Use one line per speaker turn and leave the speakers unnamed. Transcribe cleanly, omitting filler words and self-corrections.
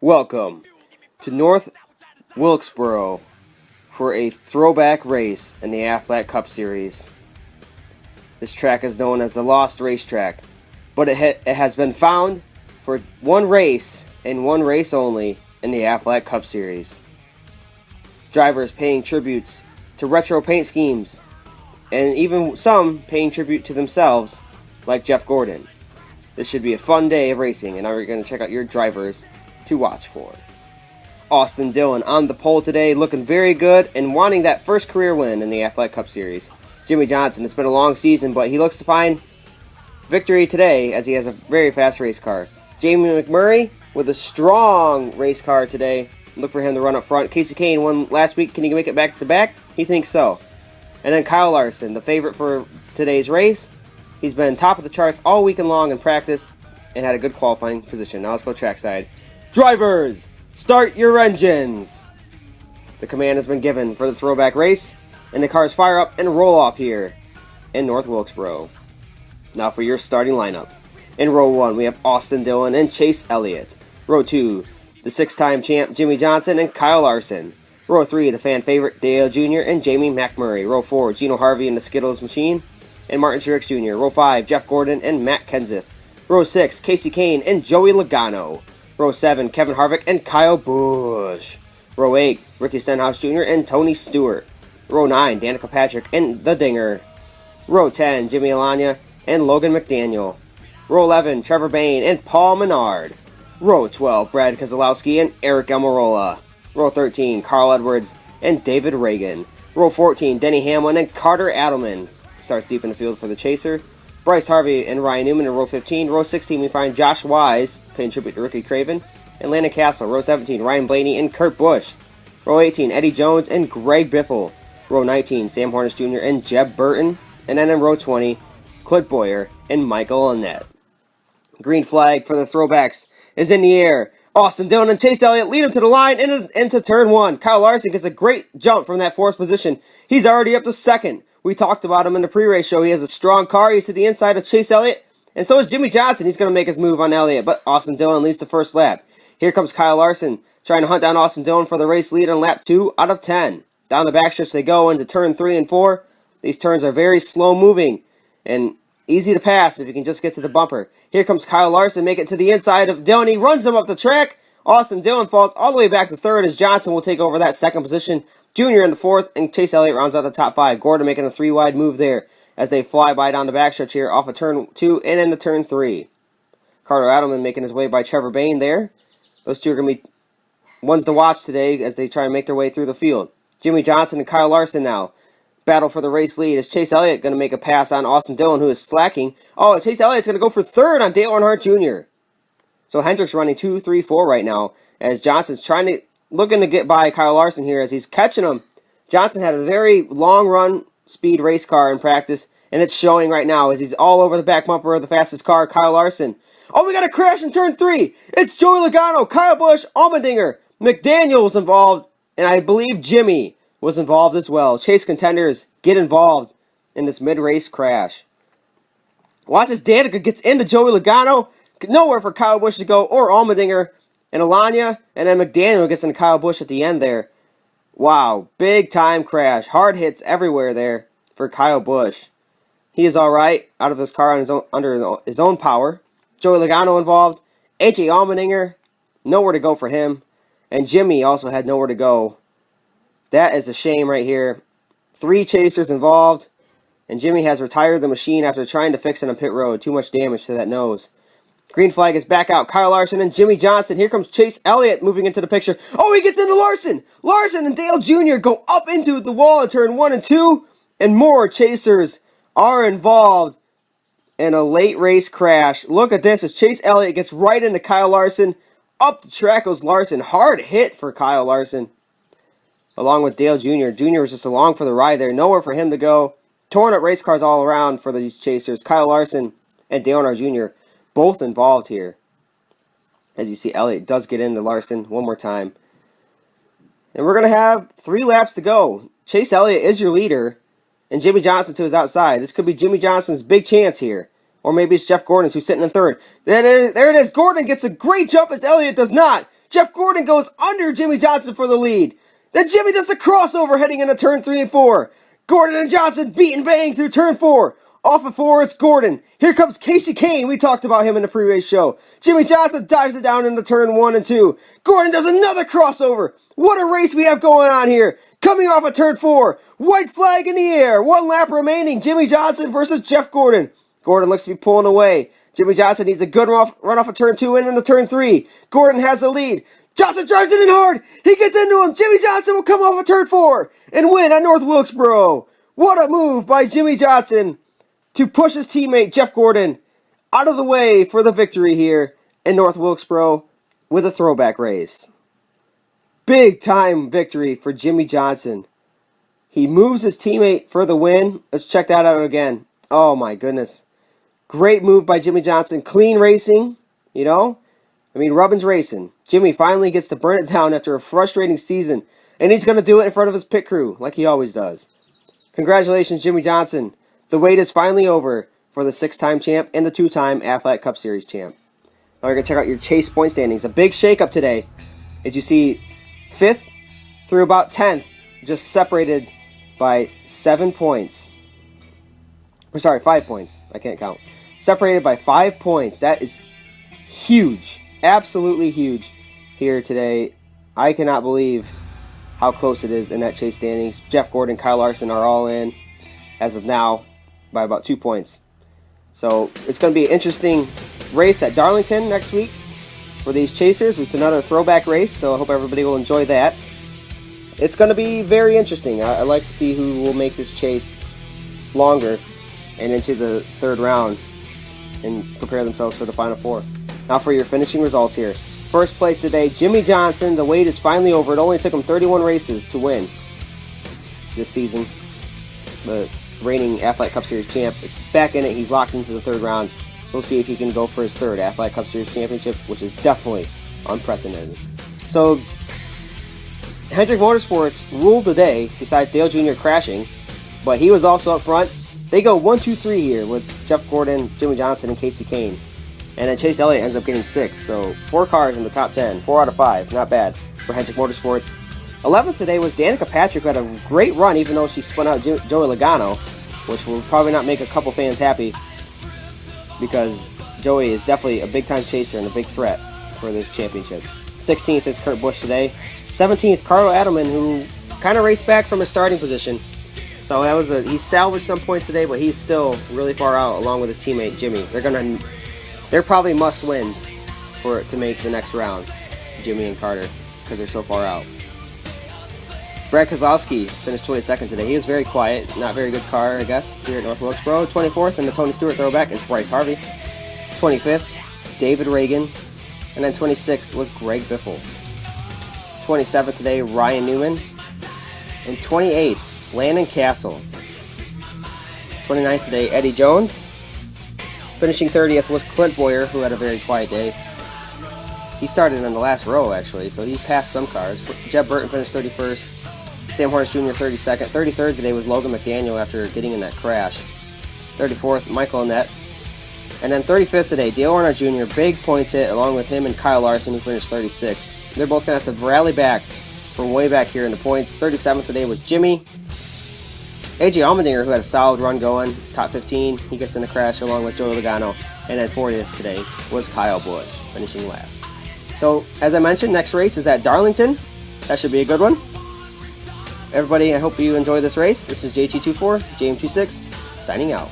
Welcome to North Wilkesboro for a throwback race in the Aflac Cup Series. This track is known as the Lost Racetrack, but it has been found for one race and one race only in the Aflac Cup Series. Drivers paying tributes to retro paint schemes, and even some paying tribute to themselves, like Jeff Gordon. This should be a fun day of racing, and now we're going to check out your drivers to watch for. Austin Dillon on the pole today, looking very good and wanting that first career win in the Aflac Cup Series. Jimmie Johnson, it's been a long season, but he looks to find victory today as he has a very fast race car. Jamie McMurray with a strong race car today. Look for him to run up front. Kasey Kahne won last week. Can he make it back to back? He thinks so. And then Kyle Larson, the favorite for today's race. He's been top of the charts all weekend long in practice and had a good qualifying position. Now let's go trackside. Drivers, start your engines! The command has been given for the throwback race, and the cars fire up and roll off here in North Wilkesboro. Now for your starting lineup. In row 1, we have Austin Dillon and Chase Elliott. Row 2, the 6-time champ Jimmie Johnson and Kyle Larson. Row 3, the fan favorite Dale Jr. and Jamie McMurray. Row 4, Gino Harvey and the Skittles Machine and Martin Truex Jr. Row 5, Jeff Gordon and Matt Kenseth. Row 6, Kasey Kahne and Joey Logano. Row 7, Kevin Harvick and Kyle Busch. Row 8, Ricky Stenhouse Jr. and Tony Stewart. Row 9, Danica Patrick and The Dinger. Row 10, Jimmy Alanya and Logan McDaniel. Row 11, Trevor Bayne and Paul Menard. Row 12, Brad Keselowski and Aric Almirola. Row 13, Carl Edwards and David Ragan. Row 14, Denny Hamlin and Carter Adelman. Starts deep in the field for the Chaser. Bryce Harvey and Ryan Newman in row 15. Row 16, we find Josh Wise, paying tribute to Ricky Craven, and Landon Castle. Row 17, Ryan Blaney and Kurt Busch. Row 18, Eddie Jones and Greg Biffle. Row 19, Sam Hornish Jr. and Jeb Burton. And then in row 20, Clint Bowyer and Michael Annett. Green flag for the throwbacks is in the air. Austin Dillon and Chase Elliott lead him to the line into turn 1. Kyle Larson gets a great jump from that 4th position. He's already up to 2nd. We talked about him in the pre-race show. He has a strong car. He's to the inside of Chase Elliott. And so is Jimmie Johnson. He's going to make his move on Elliott. But Austin Dillon leads the first lap. Here comes Kyle Larson trying to hunt down Austin Dillon for the race lead on lap 2 out of 10. Down the backstretch they go into turn 3 and 4. These turns are very slow moving and easy to pass if you can just get to the bumper. Here comes Kyle Larson, make it to the inside of Dillon. He runs him up the track. Austin Dillon falls all the way back to 3rd as Johnson will take over that 2nd position. Junior in the 4th, and Chase Elliott rounds out the top 5. Gordon making a 3-wide move there as they fly by down the backstretch here off of turn 2 and into turn 3. Carter Adelman making his way by Trevor Bayne there. Those two are going to be ones to watch today as they try and make their way through the field. Jimmie Johnson and Kyle Larson now battle for the race lead. Is Chase Elliott going to make a pass on Austin Dillon, who is slacking? Oh, and Chase Elliott's going to go for 3rd on Dale Earnhardt Jr. So Hendrick's running 2, 3, 4 right now as Johnson's looking to get by Kyle Larson here as he's catching him. Johnson had a very long run speed race car in practice, and it's showing right now as he's all over the back bumper of the fastest car, Kyle Larson. Oh, we got a crash in turn 3. It's Joey Logano, Kyle Busch, Allmendinger, McDaniel was involved, and I believe Jimmy was involved as well. Chase contenders get involved in this mid-race crash. Watch as Danica gets into Joey Logano. Nowhere for Kyle Busch to go or Allmendinger and Alanya, and then McDaniel gets into Kyle Busch at the end there. Wow, big time crash. Hard hits everywhere there for Kyle Busch. He is all right out of this car on under his own power. Joey Logano involved. A.J. Allmendinger, nowhere to go for him. And Jimmy also had nowhere to go. That is a shame right here. 3 chasers involved. And Jimmy has retired the machine after trying to fix it on pit road. Too much damage to that nose. Green flag is back out. Kyle Larson and Jimmie Johnson. Here comes Chase Elliott moving into the picture. Oh, he gets into Larson. Larson and Dale Jr. go up into the wall in turn 1 and 2. And more chasers are involved in a late race crash. Look at this as Chase Elliott gets right into Kyle Larson. Up the track goes Larson. Hard hit for Kyle Larson. Along with Dale Jr. Jr. was just along for the ride there. Nowhere for him to go. Torn up race cars all around for these chasers. Kyle Larson and Dale Earnhardt Jr. both involved here. As you see, Elliott does get into Larson one more time. And we're going to have 3 laps to go. Chase Elliott is your leader, and Jimmie Johnson to his outside. This could be Jimmie Johnson's big chance here. Or maybe it's Jeff Gordon's who's sitting in third. There it is. Gordon gets a great jump as Elliott does not. Jeff Gordon goes under Jimmie Johnson for the lead. Then Jimmie does the crossover heading into turn 3 and 4. Gordon and Johnson beat and bang through turn 4. Off of 4, it's Gordon. Here comes Kasey Kahne. We talked about him in the pre-race show. Jimmie Johnson dives it down into turn 1 and 2. Gordon does another crossover. What a race we have going on here. Coming off of turn 4. White flag in the air. 1 lap remaining. Jimmie Johnson versus Jeff Gordon. Gordon looks to be pulling away. Jimmie Johnson needs a good run off of turn 2 and into turn 3. Gordon has the lead. Johnson drives it in hard. He gets into him. Jimmie Johnson will come off of turn 4 and win at North Wilkesboro. What a move by Jimmie Johnson to push his teammate Jeff Gordon out of the way for the victory here in North Wilkesboro with a throwback race. Big time victory for Jimmie Johnson. He moves his teammate for the win. Let's check that out again. Oh my goodness. Great move by Jimmie Johnson. Clean racing, Rubbin's racing. Jimmie finally gets to burn it down after a frustrating season, and he's going to do it in front of his pit crew like he always does. Congratulations, Jimmie Johnson. The wait is finally over for the 6-time champ and the 2-time Aflac Cup Series champ. Now we're going to check out your Chase point standings. A big shakeup today as you see 5th through about 10th just separated by 7 points. 5 points. I can't count. Separated by 5 points. That is huge. Absolutely huge here today. I cannot believe how close it is in that Chase standings. Jeff Gordon, Kyle Larson are all in as of now by about 2 points. So it's going to be an interesting race at Darlington next week for these chasers. It's another throwback race, so I hope everybody will enjoy that. It's going to be very interesting. I like to see who will make this chase longer and into the 3rd round and prepare themselves for the Final 4. Now for your finishing results here. First place today, Jimmie Johnson. The wait is finally over. It only took him 31 races to win this season. The reigning Aflac Cup Series champ is back in it. He's locked into the 3rd round. We'll see if he can go for his 3rd Aflac Cup Series championship, which is definitely unprecedented. So, Hendrick Motorsports ruled the day, besides Dale Jr. crashing, but he was also up front. They go 1-2-3 here with Jeff Gordon, Jimmie Johnson, and Kasey Kahne. And then Chase Elliott ends up getting 6th. So 4 cars in the top 10. 4 out of 5. Not bad for Hendrick Motorsports. 11th today was Danica Patrick, who had a great run, even though she spun out Joey Logano, which will probably not make a couple fans happy because Joey is definitely a big-time chaser and a big threat for this championship. 16th is Kurt Busch today. 17th, Carlo Adelman, who kind of raced back from his starting position. So that was he salvaged some points today, but he's still really far out along with his teammate Jimmie. They're probably must-wins to make the next round, Jimmie and Carter, because they're so far out. Brad Keselowski finished 22nd today. He was very quiet, not very good car, I guess, here at North Wilkesboro. 24th in the Tony Stewart throwback is Bryce Harvey. 25th, David Ragan. And then 26th was Greg Biffle. 27th today, Ryan Newman. And 28th, Landon Castle. 29th today, Eddie Jones. Finishing 30th was Clint Boyer, who had a very quiet day. He started in the last row, actually, so he passed some cars. Jeb Burton finished 31st. Sam Hornish Jr. 32nd. 33rd today was Logan McDaniel after getting in that crash. 34th, Michael Annett. And then 35th today, Dale Earnhardt Jr., big points hit, along with him and Kyle Larson, who finished 36th. They're both going to have to rally back from way back here in the points. 37th today was Jimmie. AJ Allmendinger, who had a solid run going, top 15. He gets in a crash along with Joey Logano. And then 40th today was Kyle Busch, finishing last. So, as I mentioned, next race is at Darlington. That should be a good one. Everybody, I hope you enjoy this race. This is JT24, JM26, signing out.